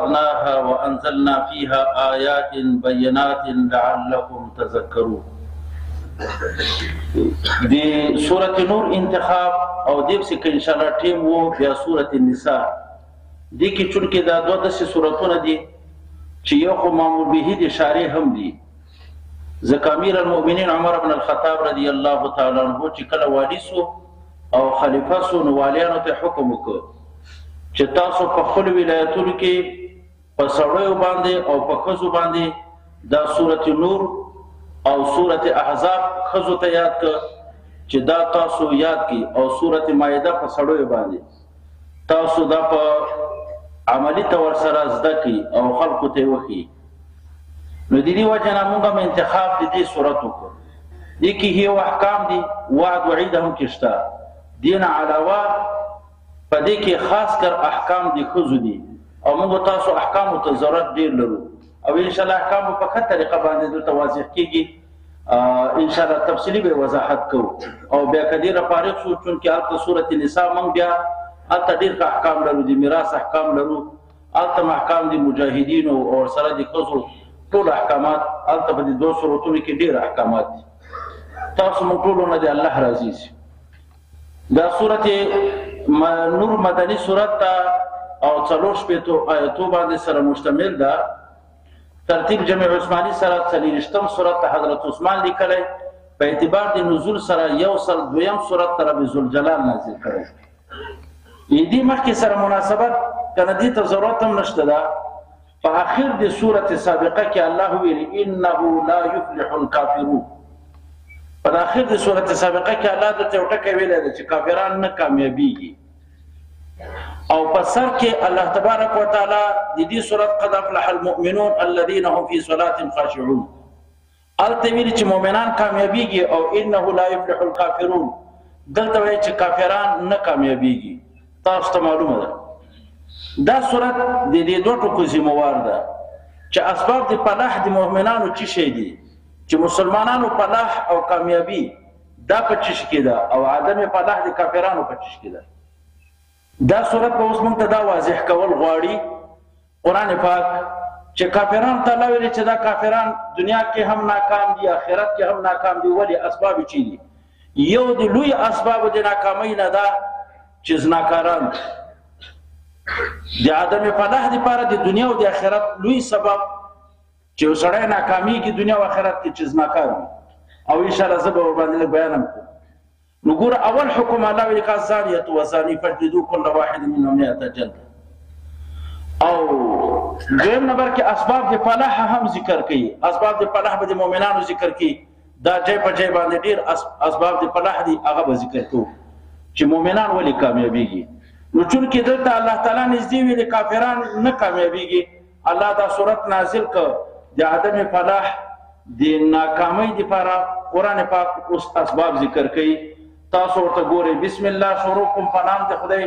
فرضناها وأنزلنا فيها آيات بينات لعلكم تذكرون. دي سورة نور انتخاب او دیب سے ان شاء الله ټیم وو بیا سورة النساء دي کې چونکې دا دوه داسې سورتونه دي چې یو خو مامور به دي شارع هم دي. ځکه امیر المؤمنین عمر بن الخطاب رضی الله تعالی عنہ چې کله والی سو او خلیفہ سو نو والیانو ته حکم وکړ چې تاسو په خپل ولایتونو کې په سړیو باندې او په ښځو باندې دا سورة نور او سورة احزاب ښځو ته یاد کړ چې دا تاسو یاد کړئ او سورة مائده په سړیو باندې تاسو دا په عملی طور سره زده کړئ او خلقو ته وښیئ. نو د دې وجه نه موږ هم انتخاب د دې سورت وکړ. دې کې یو احکام دي وعد وعید هم کې شته. دې نه علاوه په دې کې خاص کر احکام د ښځو دي او موږ تاسو احکامو ته ضرورت ډېر لرو او ان شاء الله احکام په ښه طریقه باندې دلته واضح کېږي. ان شاء الله تفصیلي به وضاحت کوو او بیا کدیره فارغ شو چونکې هلته سورة النساء موږ بیا هلته ډېر احکام لرو، د میراث احکام لرو، هلته احکام د مجاهدینو او سره د ښځو ټول احکامات هلته په دې دوه سورتونو کې ډېر احکامات دي. تاسو موږ ټولو نه د الله راضي شي. دا سورة نور مدني سورت ته او 4 آیتو باندې سره مشتمل ده. ترتیب جمع عثماني سره 40 سورت ته حضرت عثمان لیکلی په اعتبار د نزول سره 102 سورت ته رب ذوالجلال نازل کړی. دې مخکې سره مناسبت کنه دې ته ضرورت هم نشته ده. په آخر د سورت سابقه کې الله ویلي انه لا يفلح الكافرون. په آخر د سورت سابقه کې الله د یو ټکی ویلی دی چې کافران نه کامیابیږي او په سر کې الله تبارک وتعالى د دې سورت قد افلح المؤمنون الذين هم في صلاتهم خاشعون الته ویلي چې مؤمنان کامیابیږي او انه لا يفلح الكافرون دلته وایي چې کافران نه کامیابیږي. تاسو ته معلومه ده دا سورت د دې دوه ټکو ذمہوار ده چې اسباب د فلاح د مؤمنانو څه شي دي چې مسلمانانو فلاح او کامیابی دا په څه کې ده او عدم فلاح د کافرانو په څه کې ده. دا سورت په اوس موږ ته دا واضح کول غواړي قرآن پاک چې کافران تعالی ویلي چې دا کافران دنیا کې هم ناکام دي آخرت کې هم ناکام دي. ولی اسباب چی دي؟ یو د لوی اسباب د ناکامۍ نه ده چې زناکاران د عدم فلاح لپاره د دنیا او د آخرت لوی سبب چې سړی ناکامیږي دنیا او آخرت کې چې زناکار وي او ان شاء الله زه به ورباندې بیان کوم. نو ګوره اول حکم الله ویلي که الزانیة والزاني فاجلدوا كل واحد منهم 100 جلدة. او دویم نمبر کې اسباب د فلاح هم ذکر کوي. اسباب د فلاح به د مؤمنانو ذکر کوي. دا ځای په ځای باندې ډېر اسباب د فلاح دي هغه به ذکر کوو چې مؤمنان ولې کامیابیږي. نو چونکې دلته الله تعالی نږدې ویلي کافران نه کامیابیږي الله دا صورت نازل کړ د عدم فلاح د ناکامۍ دپاره. قرآن پاک اوس اسباب ذکر کوي. تاسو ورته ګورئ بسم الله شروع کوم په نام د خدای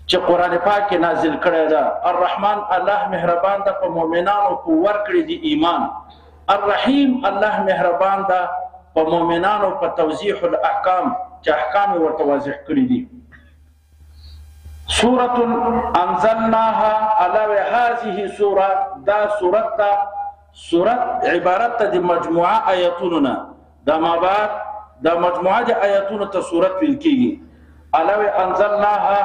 چې قرآن پاک کې نازل کړی ده. الرحمن الله مهربان ده په مؤمنانو په ورکړې د ایمان. الرحیم الله مهربان ده په مؤمنانو په توضیح الاحکام چې احکام ورته واضح کړي دي. سورة انزلناها علاوه هذه سوره دا سورت عبارت د مجموعه آیاتونو نه دا مابعد دا مجموعه د آیاتونو ته سورت ویل کېږي. علاوه انزلناها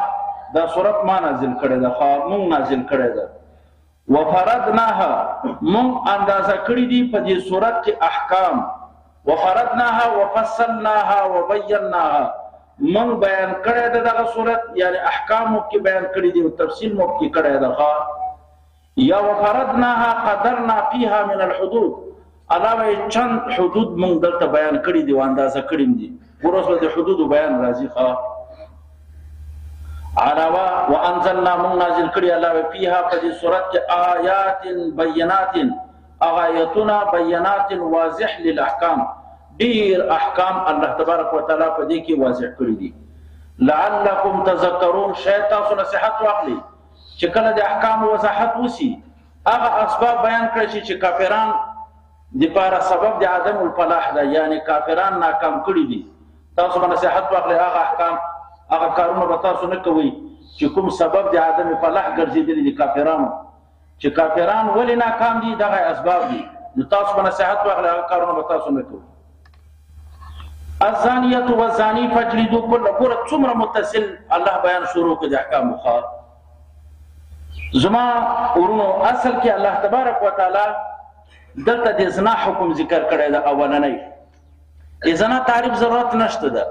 دا سورت ما نازل کړی ده مونږ نازل کړی ده. وفرضناها مونږ اندازه کړي دي په دې سورت کې احکام. وفرضناها وفصلناها وبیناها من بیان کړی ده دغه صورت یعنی احکامو کې بیان کړی دي او تفصیل مو کې کړی ده. یا وفرضناها قدرنا فيها من الحدود علاوه چند حدود مونږ دلته بیان کړی دي او اندازه کړی دي. ورسره د حدود بیان راځي. علاوه وانزلنا من نازل کړی علاوه فيها په دې صورت کې آیات بینات آیاتنا بینات واضح للاحکام ډیر احکام الله تبارک وتعالى په دې کې واضح کړی دي. لعلکم تذکرون شاید تاسو نصیحت واخلئ چې کله د احکام وضاحت وسی هغه اسباب بیان کړی چې کافران د پاره سبب د عدم الفلاح ده یعنی کافران ناکام کړي دي. تاسو باندې نصیحت واخلئ هغه احکام هغه کارونه به تاسو نه کوئ چې کوم سبب د عدم فلاح ګرځېدلي دي کافرانو چې کافران ولې ناکام دي دغه اسباب دي. نو تاسو په نصیحت واخلئ هغه کارونه به تاسو نه کوئ. الزانیة والزانی فاجلدوا كل ګوره څومره متصل الله بیان شروع کړي د احکامو ښه. زما ورونو اصل کې الله تبارک وتعالی دلته د زنا حکم ذکر کړی ده اولنی. د زنا تعریف ضرورت نشته ده.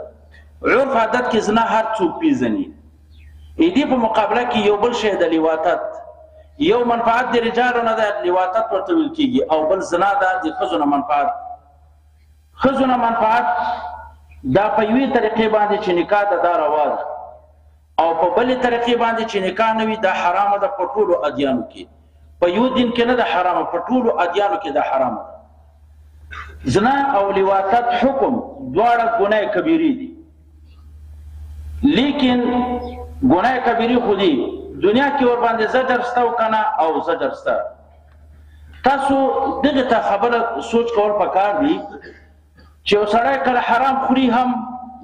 عرف عادت کې زنا هر څوک پیژني. دې په مقابله کې یو بل شی د لیواتت، یو منفعت د رجالو نه ده لیواتت ورته ویل کېږي، او بل زنا ده د ښځو نه منفعت. ښځو نه منفعت دا په یوې طریقې باندې چې نکاح ده دا روا ده، او په بلې طریقې باندې چې نکاح نه وي دا حرامه ده په ټولو ادیانو کې. په یو دین کې نه ده حرامه، په ټولو ادیانو کې دا حرامه ده. زنا او لیواتت حکم دواړه ګناه کبیرې دي، لیکن ګناه کبیرې خو دي دنیا کې ور باندې زجر شته او کنه او زجر شته. تاسو دغه ته خبره سوچ کول پکار دي چې یو سړی کله حرام خوري هم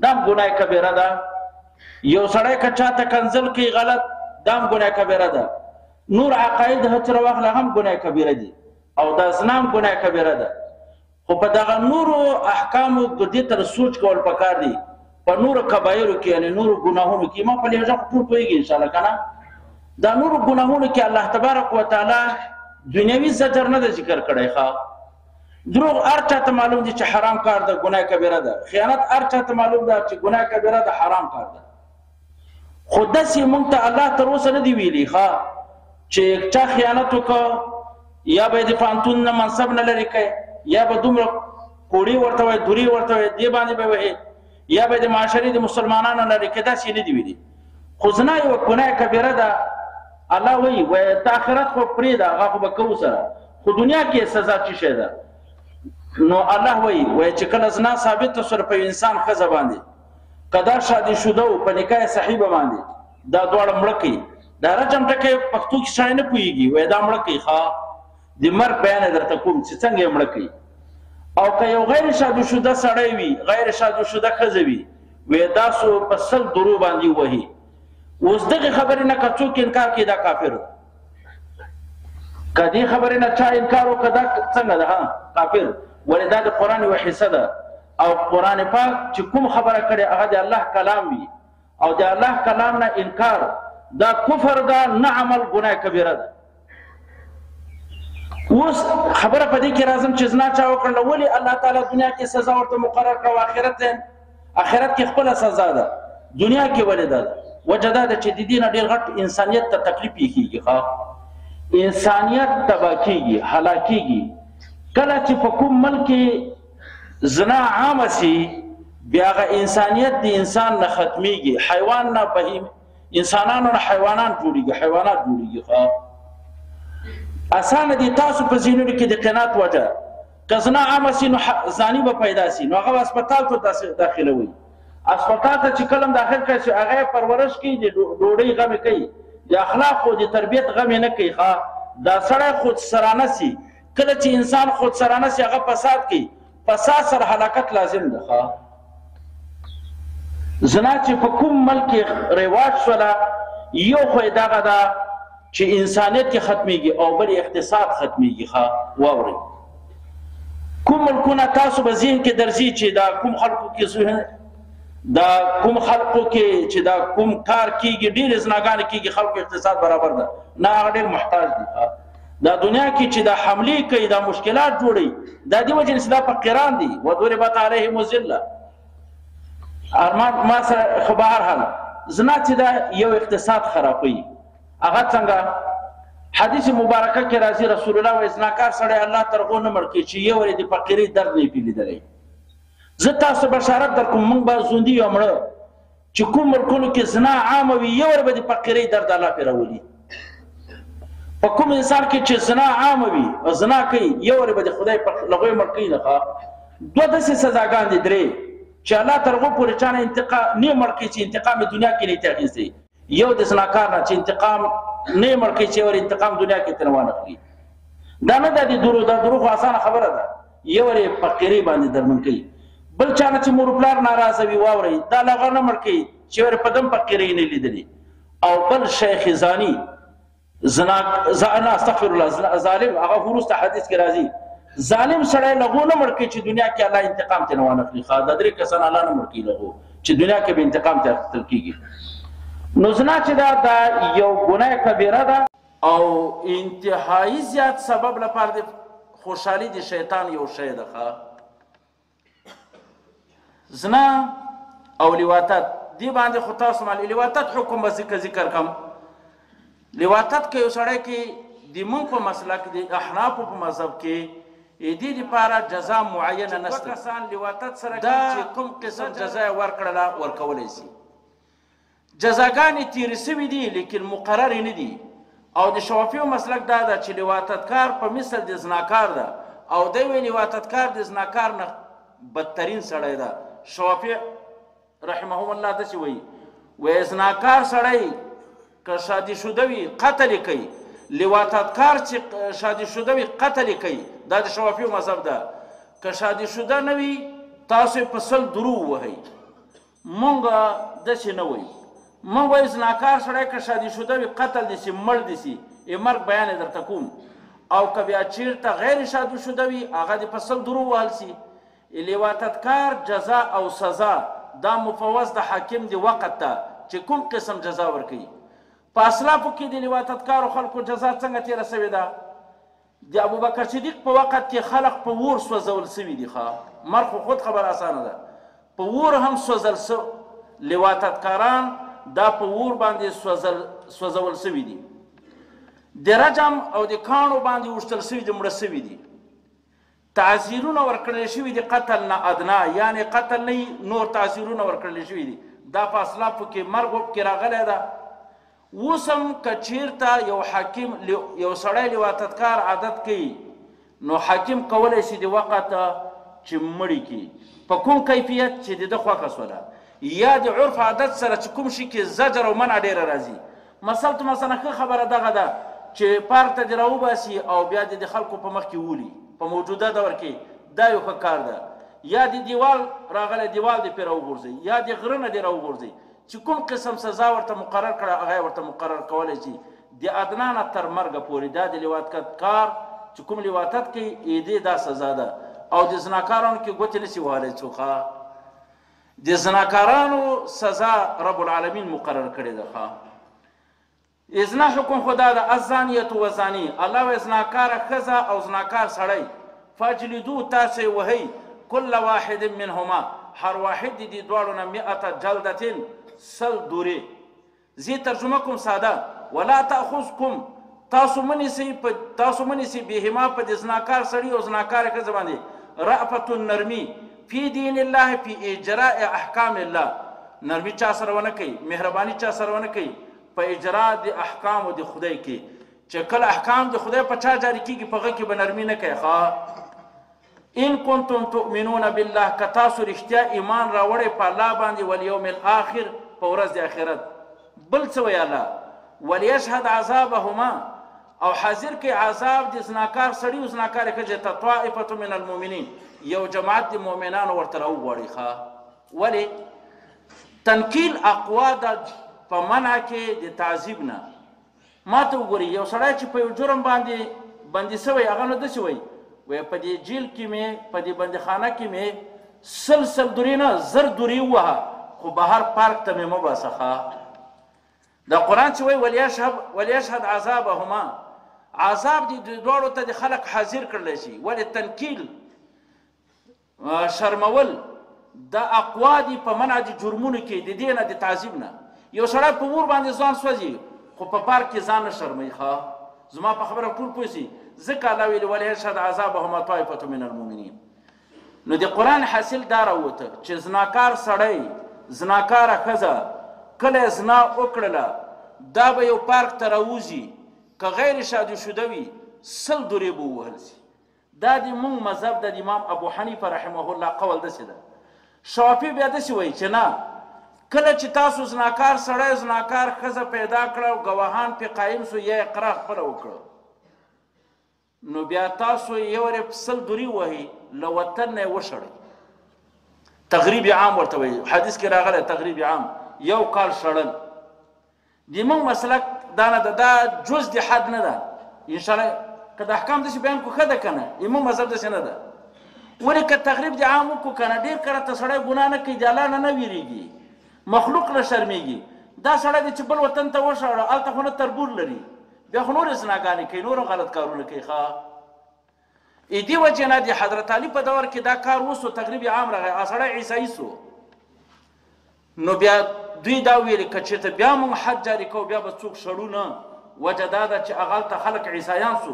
دا ګناه کبیره ده، یو سړی که چاته کنځل کوي غلط دا هم ګناه کبیره ده، نور عقاید هچره واخله هم ګناه کبیره دي، او دا زنا هم ګناه کبیره ده. خو په دغه نورو احکامو دې ته سوچ کول پکار دي. په نورو کبایرو کې یعنې نورو ګناهونو کې ما په لهجه خو ټول پوهېږي انشاءالله که نه، دا نورو ګناهونو کې الله تبارک وتعالی دنیوي زجر نه ده ذکر کړی. ښه دروغ هر چاته معلوم دي چې حرام کار ده ګناه کبیره ده، خیانت هر چاته معلوم ده چې ګناه کبیره ده حرام کار ده. خو داسې موږ ته الله تر اوسه نه دی ویلي ښه چې چا خیانت وکړه یا به یې د پوهنتون نه منصب نه لرې کوي، یا به دومره کوړي ورته وایي دوري ورته وایي دې باندې به وهي، یا به د معاشرې د مسلمانانو لرې کوي، داسې نه دي ویلي. خو زنا یوه ګناه کبیره ده. الله وایي د آخرت خو پرېږده هغه خو به کوو سره، خو دنیا کې سزا څه شی ده. نو الله وایي چې کله زنا ثابته سوله په انسان ښځه باندې که دا شادي شده و په نکاح صحیحه باندې دا دواړه مړه کوي. دا رجم ټکی پښتو کې سړی نه پوهېږي وایي دا مړه کوي. ښه د مرګ بیان یې درته کوم چې څنګه یې مړه کوي. او که یو غیر شادي شده سړی وي غیر شادي شده ښځه وي وایي دا سو په 100 درو باندې ووهي. اوس دغې خبرې نه که څوک انکار کړي دا کافر ده. که دې خبرې نه چا انکار وکړه دا څنګه ده کافر. ولې دا د قرآن یوه حصه ده، او قرآن پاک چې کوم خبره کړې هغه د الله کلام وي، او د الله کلام نه انکار دا کفر ده نه عمل ګناه کبیره ده. اوس خبره په دې کې راځم چې زنا چا وکړله ولې الله تعالی دنیا کې سزا ورته مقرر کړه او آخرت کې خپله سزا ده، دنیا کې ولې ده؟ وجه دا ده چې د دې نه ډېر غټ انسانیت ته تکلیف کېږي. انسانیت تباه کېږي هلاکېږي. کله چې په کوم ملک کې زنا عامه سي بیا هغه انسانیت د انسان نه ختمیږي، حیوان نه بهیم انسانانو نه حیوانات جوړیږي. اسانه دي تاسو په ذهنونو کې د قناعت وجه که زنا عامه سي نو زاني به پیدا سي، نو هغه هسپتال ته داخلوي. هسپتال ته چې کله داخل کړي چې هغه پرورش کوي د ډوډۍ غم کوي، د اخلاق او د تربیت غم نه کوي. دا سړی خود سرانه سي. کله چې انسان خود سرانه سي هغه فساد کوي، فساد سره هلاکت لازم ده. زنا چې په کوم ملک رواج شوله یو خو یې دغه ده چې انسانیت کې ختمیږي او بل اقتصاد ختمیږي. واورئ کوم ملکونه تاسو به ذهن کې درځي چې دا کوم خلکو کې چې دا کوم کار کېږي ډېرې زناګانې کېږي خلکو اقتصاد برابر ده نه، هغه ډېر محتاج دي. دا دنیا کې چې دا حملې کوي دا مشکلات جوړوي دا دې وجې نه چې دا فقیران دي. وضربت علیهم الذلة ارمان ما سره خو به هر حال زنا چې دا یو اقتصاد خرابوي. هغه څنګه حدیث مبارکه کې راځي رسول الله وایي زناکار سړی الله تر هغو نه مړ کوي چې یو ورې د فقیرۍ درد نه یې پې لیدلی. زه تاسو بشارت در کوم موږ به ژوندي یو مړه چې کوم ملکونو کې زنا عامه وي یو ورې به د فقیرۍ درد الله پرې راولي. په کوم انسان کې چې زنا عامه وي زنا کوي یو ورې به د خدای په لغوی مړ کوي نه. دوه داسې سزاګان دي درې چې الله تر هغو پورې چا نه انتقام نه مړ کوي چې انتقام یې دنیا کې نه یې اخیستی. یو د زناکار نه چې انتقام نه مړ کوي چې ور انتقام دنیا کې ترې وانه خلي. دا نه ده د دروغ اسانه خبره ده. یو ور فقیرۍ باندې درمن کوي. بل چا نه چې مور پلار ناراضه وي واورئ دا له هغه نه مړ کوي چې ور په دم فقیرۍ نه لیدلې. او بل شیخ زانی زنا استغفر الله ظالم هغه وروسته حدیث کې راځي ظالم سړی لغو نه مړ کې چې دنیا کې الله انتقام ته نه وانخلي ښه د درې کسان الله نه مړ کې لغو چې دنیا کې به انتقام ته اخیستل کېږي. نو زنا چې دا یو ګناه کبیره ده او انتهایی زیات سبب لپاره د خوشحالي د شیطان یو شی ده ښه. زنا او لواطت دی باندې خو تاسو مال لواطت حکم به ذکر کم. لواطت کې یو سړی کې د مونږ په مسلک د احنافو په مذهب کې دې دپاره جزا معینه نشته. کسان لواطت سره چې کوم قسم جزا یې ورکړله ورکولی شي. جزاګانې تیرې سوي دي لیکن مقررې نه دي. او د شوافیو مسلک دا ده چې لواطتکار په مثل د زناکار ده او دی وایي لواطتکار د زناکار نه بدترین سړی ده. شوافی رحمهم الله داسې وایي زناکار سړی که شادي شده وي قتل یې کوي، لواطتکار چې شادي شده وي قتل یې کوي. دا د شوافیو مذهب ده. که شادي شده نه وي تاسو یې په سل درو ووهئ. مونږ داسې نه وایو. مونږ وایو زناکار سړی که شادي شده وي قتل دي سي مړ دي سي مرګ بیان یې درته کوم. او که بیا چیرته غیر شادي شده وي هغه دې په سل درو وهل سي. لواطتکار جزا او سزا دا مفوض د حاکم دی وقت ته چې کوم قسم جزا ورکوي. په اسلافو کې د لواطتکارو خلکو جزا څنګه تېره سوې ده؟ د ابوبکر صدیق په وخت کې خلق په اور سوځول سوي دي ښه. مرګ خو خود خبر اسانه ده. په اور هم سوځل سو لواطتکاران دا په اور باندې سوځول سوي دي. د رجم او د کاڼو باندې وشتل سوي دي مړه سوي دي. تعزیرونه ورکړل شوي دي قتل نه ادنا یعنې قتل نه نور تعزیرونه ورکړل شوي دي. دا په اسلافو کې مرګ پکې راغلی ده. اوس هم که چیرته یو حاکم یو سړی لواطتکار عادت کوي نو حاکم کولی شي د وخت چې مړي کړي په کوم کیفیت چې د ده خوښه سوله یا د عرف عادت سره چې کوم شي کې زجر او منع ډېره راځي. مثلا ښه خبره دغه ده چې پارک ته دې راوباسي او بیا دې د خلکو په مخ کې ولي په موجوده دور کې دا یو ښه کار ده. یا د دیوال راغلی دیوال دې پرې راوغورځئ یا د غره نه دې راوغورځئ چې کوم قسم سزا ورته مقرر کړه هغه ورته مقرر کولی شي د ادنا نه تر مرګه پورې. دا د لواطت کار چې کوم لواطت کوي دې دا سزا ده. او د زناکارانو کې ګوتې نشي وهلی څوک. د زناکارانو سزا رب العالمین مقرر کړې ده ښه. زنا حکم خو دا ده الزانیة وزاني. الله وایي زناکاره ښځه او زناکار سړی فاجلدو تاسو یې وهئ کل واحد منهما هر واحد د دې دواړو نه 100 جلدة سل دورې. زی ترجمه کوم ساده ولا تاخذکم تاسو منیسئ بهما په د زناکار سړي او زناکار ښځه باندې رأفة النرمي فی دین الله فی اجراء احکام الله. نرمي چا سره ونه کوي، مهرباني چا سره ونه کوي په اجرا د احکامو د خدای کې. چې کله احکام د خدای په چا جاری کېږي په هغه کې به نرمي نه کوي ښه. ان کنتم تؤمنون بالله که تاسو رښتیا ایمان راوړئ په الله باندې والیوم الاخر په ورځ د آخرت. بل څه وایي الله ولیشهد عذابهما او حاضر کې عذاب د زناکار سړي او زناکار ښځې ته طائفة من المؤمنین یو جماعت د مؤمنانو ورته راوغواړي ښه. ولې تنکیل اقوا ده په منع کې د تعذیب نه. ما ته وګورئ یو سړی چې په یو جرم باندې بندي سوی هغه نو داسې وایي په دې جیل کې مې په دې بندیخانه کې مې سل دورې نه 1000 دورې ووهه خو بهر پارک ته مې مه باسه ښه. د قرآن چې وایي ولیشهد عذابهما عذاب دې دواړو ته د خلق حاضر کړلی شي. ولې تنکیل شرمول د اقوا دي په منع د جرمونو کې د دې نه د تعذیب نه. یو سړی په اور باندې ځان سوځي خو په پارک کې ځان نه شرموي ښه. زما په خبره ټول پوه شي ځکه الله ویلي ولیشهد عذابهما طائفة من المؤمنین. نو د قرآن حاصل دا راووته چې زناکار سړی زناکاره ښځه کله زنا وکړله دا به یو پارک ته راوځي که غیر شادي شده وي 100 دورې به ووهل سي. دا د مونږ مذهب د امام ابو حنیفه رحمه الله قول داسې ده. شافعي بیا داسې وایي چې نه کله چې تاسو زناکار سړی زناکار ښځه پیدا کړه او ګواهان پې قایم سو یا اقرار خپله وکړه نو بیا تاسو یو ورې په 100 دورې وهئ له وطن نه یې وشړئ. تغریب عام ورته وایي حدیث کې راغلی تغریب عام یو کال شړل. د مونږ مسلک دا نه ده، دا جز د حد نه ده. انشاءالله که د احکام داسې بیان کړو ښه ده که نه، امام مذهب داسې نه ده. ولې که تقریب د عام وکړو که نه، ډېر کله ته سړی ګناه نه کوي، د الله نه نه ویرېږي، مخلوق نه شرمېږي. دا سړی دی چې بل وطن ته وشاړه، هلته خو نه تربور لري، بیا خو نورې زناګانې کوي، نور غلط کارونه کوي. ښه دې وجې نه د حضرت علي په دور کې دا کار وسو، تقریب عام راغی، سړی عیسایي سو. نو بیا دوی دا ویلې که چېرته بیا موږ حد جاري کوو بیا به څوک شړو نه. وجه دا ده چې هغلته خلک عیسایان سو.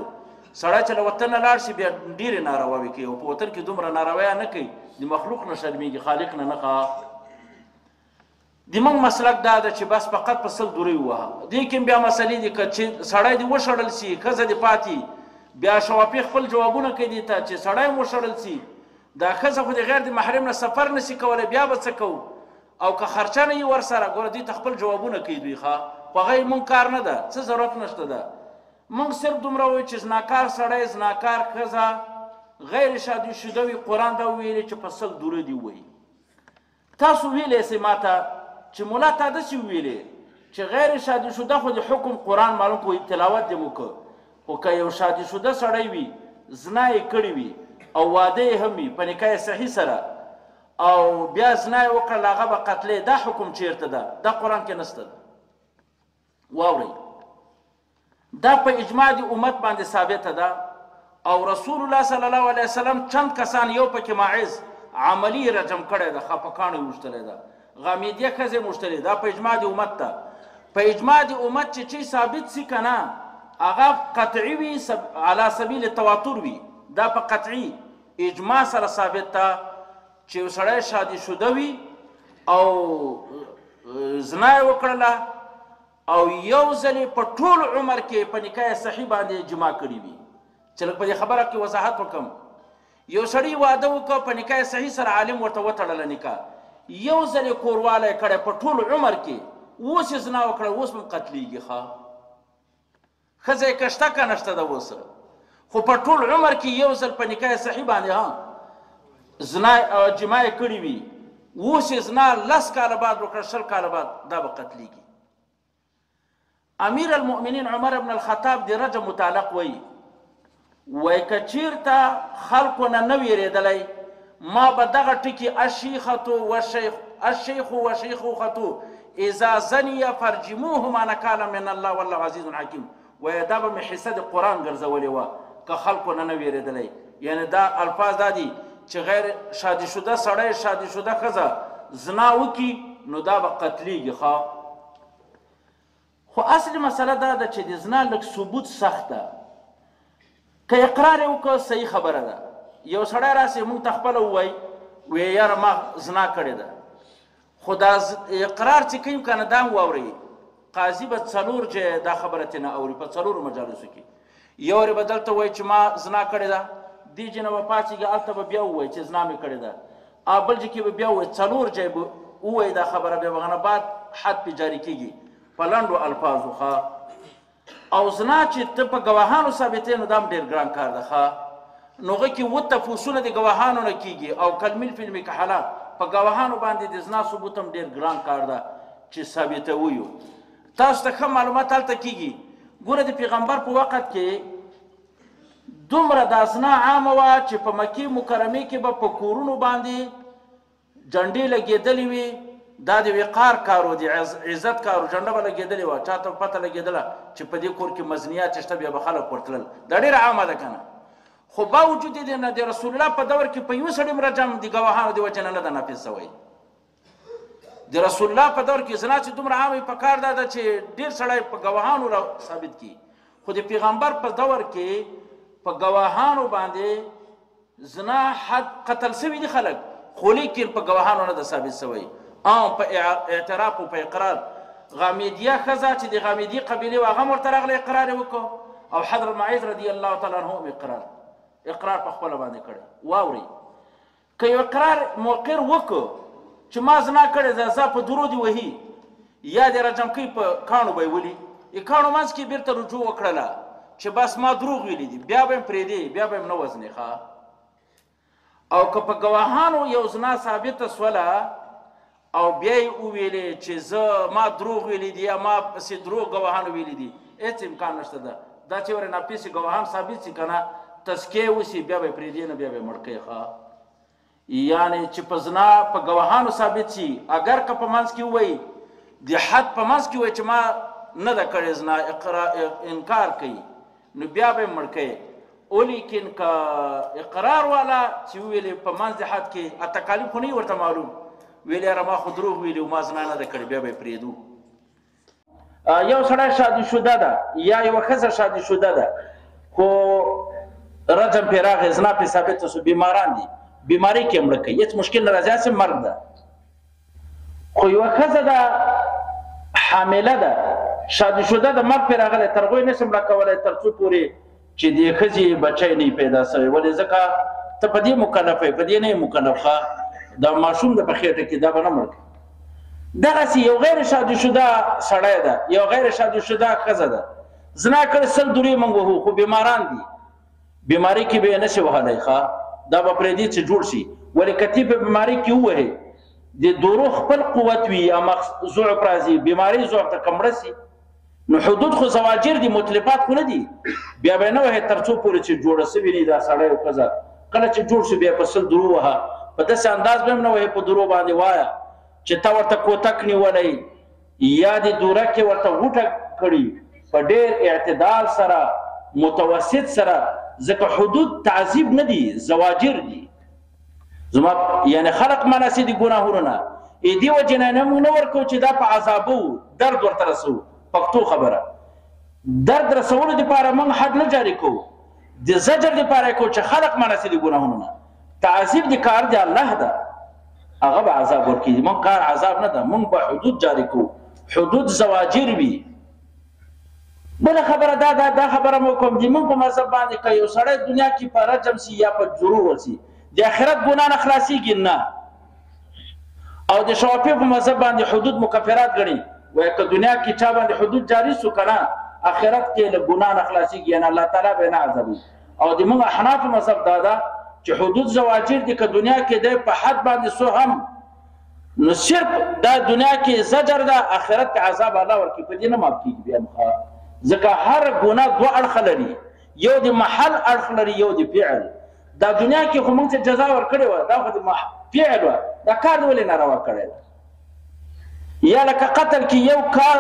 سړی چې له وطن نه لاړ شي بیا ډېرې نارواوې کوي، او په وطن کې دومره ناروایان نه کوي، د مخلوق نه شرمېږي، خالق نه نه. د موږ مسلک دا ده چې بس فقط په سل دورې ووهه. دې کې بیا مسلې دي که چې سړی دې وشړل سي، ښځه دې پاتې، بیا شوافي خپل جوابونه کوي دې ته چې سړی هم وشړل سي، دا ښځه خو د غیر د محرم نه سفر نشي کولی، بیا به څه کوو؟ او که خرچه نه وي ورسره، ګوره دې ته خپل جوابونه کوي دوی. ښه خو هغه مونږ کار نه ده، څه ضرورت نشته ده. مونږ صرف دومره وایو چې زناکار سړی، زناکار ښځه غیر شادي شده وي، قرآن دا ویلي چې په سل دوره دې ووایي. تاسو ویلی سئ ما ته چې ملا تا داسې وویلې چې غیر شادي شده خو د حکم قرآن معلوم کوي، تلاوت دې مو که، خو که یو شادي شده سړی وي، زنا یې کړې وي او واده یې هم وي په نکاح صحیح سره، او بیا زنا یې وکړل هغه به قتلې، دا حکم چیرته ده؟ دا قرآن کې نشته ده. واورئ، دا په اجماع د امت باندې ثابته ده، او رسول الله صلی الله علیه وسلم چند کسان، یو پکې ماعز عملی رجم کړی ده، خفقانو یې وشتلی ده، غامیدیه ښځې یې وشتلې ده. په اجماع د امت ده. په اجماع د امت چې ثابت سي که نه، هغه قطعي وي، علی سبیل تواتر وي. دا په قطعي اجماع سره ثابت ده چې یو سړی شادي شده وي او زنا یې وکړله، او یو ځلې په ټول عمر کې په نکاح صحیح باندې جماع کړي وي. چې لږ په دې خبره کې وضاحت وکړم، یو سړی واده وکړه په نکاح صحیح سره، عالم ورته وتړله نکاح، یو ځلې کوروالی کړی په ټول عمر کې، اوس یې زنا وکړه، اوس هم قتلیږي. ښه ښځه یې که شته که نشته ده اوس، خو په ټول عمر کې یو ځل په نکاح صحیح باندې زنا جماع یې کړې وي، اوس یې زنا 10 کاله بعد وکړه، 20 کاله بعد، دا به قتلیږي. امیر المؤمنین عمر بن الخطاب د رجم متعلق وایي که چېرته خلکو نه نه ویرېدلی، ما به دغه ټکي الشیخ والشیخوخة اذا زنی فرجموهما نکالا من الله والله عزیز حکیم، وایي دا به مې حصه د قرآن ګرځولې وه که خلکو نه نه ویرېدلی. یعنی دا الفاظ دا دي چې غیر شادي شده سړی، شادي شده ښځه زنا وکړي نو دا به قتلیږي. ښه خو اصلي مسله دا ده چې د زنا لږ ثبوت سخت ده. که اقرار یې وکړه صحیح خبره ده، یو سړی راسي موږ ته خپله ووایي وی یاره ما زنا کړې ده، خو دا اقرار چې کوي که نه دا هم واورئ، قاضي به 4 ځایه دا خبره ترې نه اوري، په 4 مجالسو کې. یو وارې به دلته وایي چې ما زنا کړې ده، دې ځای نه به پاڅېږي، هلته به بیا ووایي چې زنا مې کړې ده، بل ځای کې به بیا ووایي، 4 ځای به ووایي دا خبره، بیا به هغه نه بعد حد پې جاري کېږي په لنډو الفاظو. ښه او زنا چې ته په ګواهانو ثابتې نو دا هم ډېر ګران کار ده. ښه نو هغه کې 7 تفوسونه د ګواهانو نه کېږي، او کلمیل فی المکحله په ګواهانو باندې د زنا ثبوت هم ډېر ګران کار ده چې ثابتوي. تاسو ته ښه معلومات هلته کېږي. ګوره د پیغمبر په وخت کې دومره دا زنا عامه وه چې په مکې مکرمې کې به په کورونو باندې جنډې لګېدلې وي، دا د وقار کار و، د عزت کار و، جنډه به لګېدلې وه، چا ته پته لګېدله چې په دې کور کې مزنیات چې شته، بیا به خلک ورتلل، دا ډېره عامه ده که نه. خو باوجود دې نه د رسول الله په دور کې په یو سړي هم رجم د ګواهانو د وجې نه ده نافظ شوی. د رسول الله په دور کې زنا چې دومره عامه په کار دا ده چې ډېر سړی په ګواهانو را ثابت کړي، خو د پیغمبر په دور کې په ګواهانو باندې زنا حد قتل شوي دي خلک، خو لیکن په ګواهانو نه ده ثابت شوی. په اعتراف او په اقرار غامیدیه ښځه چې د غامیدي قبیلې وه هغه هم ورته راغلی اقرار یې وکړو، او حضرت معیز رضی الله تعالی عنه هم اقرار په خپله باندې کړی. واورئ، که یو اقرار مقر وکړو چې ما زنا کړې ده، زه په درو دې وهي یا د رجم کوي، په کاڼو به یې ولي، کاڼو منځ کې بېرته رجوع وکړله چې بس ما دروغ ویلي دي، بیا به یې پرېږدې، بیا به یې نه وزنې. ښه او که په ګواهانو یو زنا ثابته سوله او بیا یې وویلې چې زه ما دروغ ویلي دي یا ما پسې دروغ ګواهان ویلي دي، هېڅ امکان نشته ده. دا چې ورې ناپیسې ګواهان ثابت شي که نه تزکیه وشي بیا به یې پرېږدي نه بیا به یې مړ کوي. یعنې چې په زنا په ګواهانو ثابت شي، اگر که په منځ کې ووایي د حد په منځ کې ووایي چې ما نه ده کړې زنا انکار کوي نو بیا به یې مړ کوي. ولیکن که اقرار والا چې وویلې په منځ د حد کې تکالیف خو نه ورته معلوم، ویلې یاره ما خو دروغ ویلي ما زنا نه ده کړې، بیا به یې پرېږدو. یو سړی شادي شده ده یا یوه ښځه شادي شده ده خو رجم پرې راغی، زنا پرې ثابته شو، بیماران دي، بیماری کې مړه کوي، هېڅ مشکل نه راځي، هسې مرګ ده. خو یوه ښځه ده حامله ده شادي شده ده، مرګ پرې راغلی، تر هغوی نشي مړه کولی تر څو پورې چې دې ښځې بچی نه پیدا سوی. ولې ځکه ته په دې مکلف یې، په دې نه یې مکلف. دا ماشوم ده په خېټه کې، دا به نه مړ کوي. دغسې یو غیر شادي شده سړی ده، یو غیر شادي شده ښځه ده، زنا کړې 100 درې موږ وهو خو بیماران دي، بیماري کې به یې نشي وهلی. دا به پرېږدي چې جوړ شي. ولې که تی په بیماري کې ووهې د دروغ خپل قوت وي یا ضعف راځي، بیماري ضعف ته که مړه سي نو حدود خو زواجر دي، مطلقات خو نه دي، بیا به یې نه وهې تر څو پورې چې جوړه سوي نه دا سړی او ښځه. کله چې جوړ شو بیا په 100 درو وهه، په داسې انداز به هم نه وهې په درو باندې وایه چې ته ورته کوتک نیولی یا د دوره کې ورته غوټه کړي، په ډېر اعتدال سره متوسط سره، ځکه حدود تعذیب نه دي، زواجر دي. زما یعنی خلق مناسي دي ګناهونو نه، دې وجې نه موږ نه ورکوو چې دا په عذابو درد ورته رسوو. پښتو خبره درد رسولو دپاره موږ حد نه جاري کوو، د زجر دپاره یې کوو چې خلق مناسي دي ګناهونو نه. تعذیب د کار د الله ده، هغه به عذاب ورکړي، موږ کار عذاب نه ده، موږ به حدود جاري کوو، حدود زواجر وي. بله خبره دا خبره مو کوم دي، موږ په مذهب باندې که یو سړی دنیا کې په رجم سي یا په جروح ورسي د آخرت ګناه نه خلاصېږي نه. او د شوافي په مذهب باندې حدود مکفرات ګڼي، وایي که دنیا کې چا باندې حدود جاري سو که نه آخرت کې له ګناه نه خلاصېږي، یعنې الله تعالی به یې نه عذابوي. او د موږ احنافو مذهب دا ده چې حدود زواجر دي، که دنیا کې دی په حد باندې سو هم نو صرف دا دنیا کې زجر ده، آخرت کې عذاب الله ورکړي، په دې نه معاف کېږي بیا. ځکه هر ګناه دوه اړخه لري، یو د محل اړخ لري یو د فعل. دا دنیا کې خو موږ ته جزا ورکړې وه، دا خو د فعل وه، دا کار دې ولې ناروا کړی ده. یا لکه قتل کې یو کار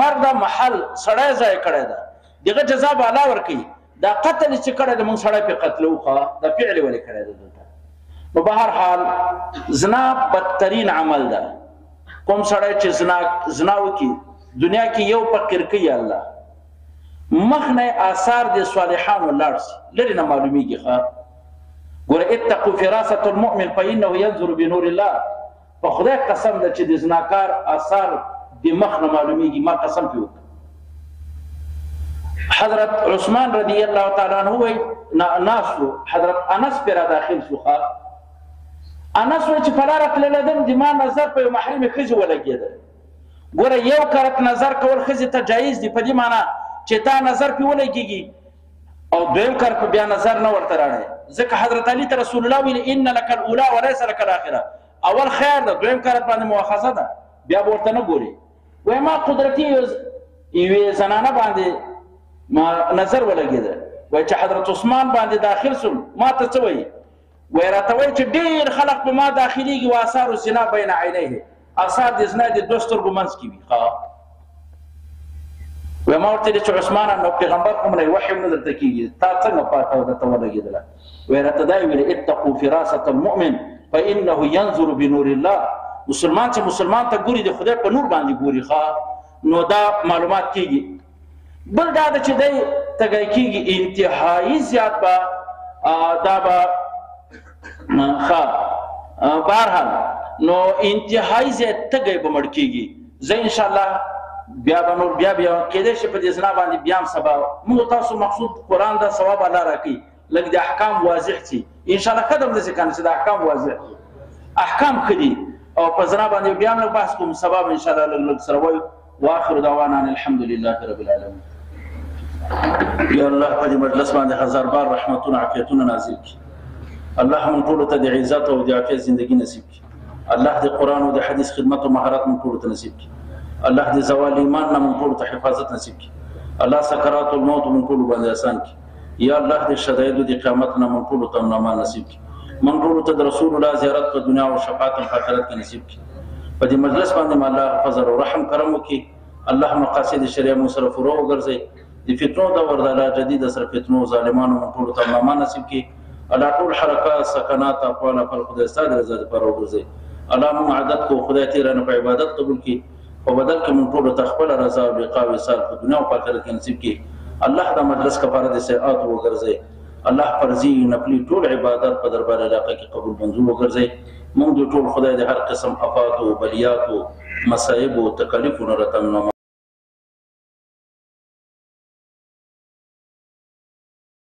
مرد محل سړی ځای کړی ده، دغه جزا به الله ورکوي. دا قتل چې کړی ده موږ سړی پرې قتلو، دا فعل ولې کړی ده دلته. نو به هر حال زنا بدترین عمل ده. کوم سړی چې زنا وکړي دنیا کې یو فقیر کوي الله، مخ نه آثار د صالحانو لاړ شي، لرې نه معلومیږي. ګوره اتقوا فراسة المؤمن فإنه ينظر بنور الله. په خدای قسم ده چې د زناکار آثار د مخ نه معلومیږي، ما قسم پې وکړه. حضرت عثمان رضی الله تعالی عنه وایي ناست و، حضرت انس پې را داخل شو. انس وایي چې په لاره تللی دم، د ما نظر په یو محرمې ښځې ولګېده. ګوره یو کرت نظر کول ښځې ته جایز دي، په دې معنا چې تا نظر پې ولګېږي، او دویم کرت په بیا نظر نه ورته راړی. ځکه حضرت علي ته رسول الله ویلي ان لک الاولی ولیس لک الاخره، اول خیر ده، دویم کرت باندې مؤاخذه ده، بیا به ورته نه ګوري. وایي ما قدرتي یوې زنانه باندې ما نظر ولګېده، وایي چې حضرت عثمان باندې داخل سوم، ما ته څه وایي؟ وایي راته وایي چې ډېر خلق په ما داخلېږي، و آثار الزنا بین عینیه، آثار د زنا د دوه سترګو منځ کې وي. وایي ما ورته ویلي چې عثمانه نو پیغمبر خو مړی وحی هم نه درته کېږي، تا څنګه پاته درته ولګېدله؟ وایي راته دا یې ویلي اتقوا فراسة المؤمن فإنه ينظر بنور الله. مسلمان چې مسلمان ته ګوري د خدای په نور باندې ګوري، نو دا معلومات کېږي. بل دا ده چې دی تږی کېږي انتهایي زیات به دا به بهرحال نو انتهایي زیات تږی به مړ کېږي. زه انشاءالله بیا به نور بیا کېدای شي په دې زنا باندې بیا هم سبا موږ تاسو مقصود قرآن ده، ثواب الله راکوي، لږ د احکام واضح شي انشاءالله. ښه دم داسې کنه چې د احکام واضح احکام ښه دي، او په زنا باندې بیا هم لږ بحث کوم، سبا به انشاءالله لږ سره وایو. واخر دعوانا ان الحمد لله رب العالمین. یا الله په دې مجلس باندې هزار بار رحمتونه عافیتونه نازل کړي. الله موږ ټولو ته د عزت او د عافیت زندگی نصیب کړي. الله دې قرآن او د حدیث خدمت او مهارت من ټولو ته نصیب کړي. الله دې زوال ایمان نه من ټولو ته حفاظت نصیب کړي. الله سکرات الموت من ټولو باندې آسان کړي. یا الله دې شدائد د قیامت نه من ټولو ته امان نصیب کړي. من ټولو ته د رسول الله زیارت په دنیا او شفاعت په آخرت کې نصیب کړي. په دې مجلس باندې الله فضل او رحم کرم وکړي. الله مقاصد شریعه مو سره فرو وګرځي. د فتنو دور د لا جدید سره فتنو ظالمانو من ټولو ته امان نصیب کړي. الله ټول حرکات سکنات اقوال پر خدای ستاسو رضا لپاره وګرځي. الله مون عادت کو خدای تیرانه په عبادت قبول کړي او بدل کې مون ټول تخپل رضا او لقاء وصال په دنیا او آخرت کې نصیب کړي. الله دا مجلس کفاره د سیئات وګرځي. الله فرضي نفلي ټول عبادت په دربار علاقه کې قبول منظور وګرځي. مونږ ټول خدای د هر قسم آفات او بلیات او مصائب او تکلیفونو راتم